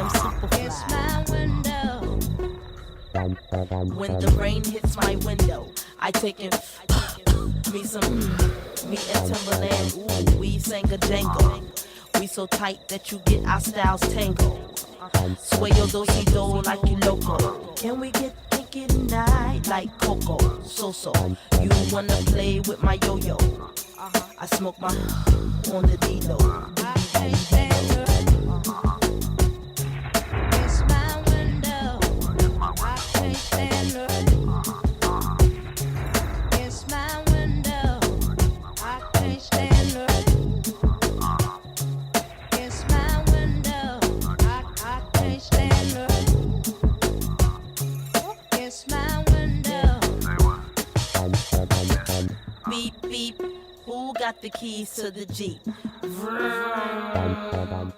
am super fly. It's my window. When the rain hits my window, I take it, me some, me and Timberland, ooh, we sang a jangle. We so tight that you get our styles tangled. Sway your do-si-do like you loco. Can we get kinky tonight like Coco? So, you wanna play with my yo-yo? I smoke my on the D-Lo. I can't stand her. It's my window. I can't stand her. It's my window. I can't stand her. It's my window. I can't stand her. It's my window. Beep, beep. Who got the keys to the Jeep? Vroom.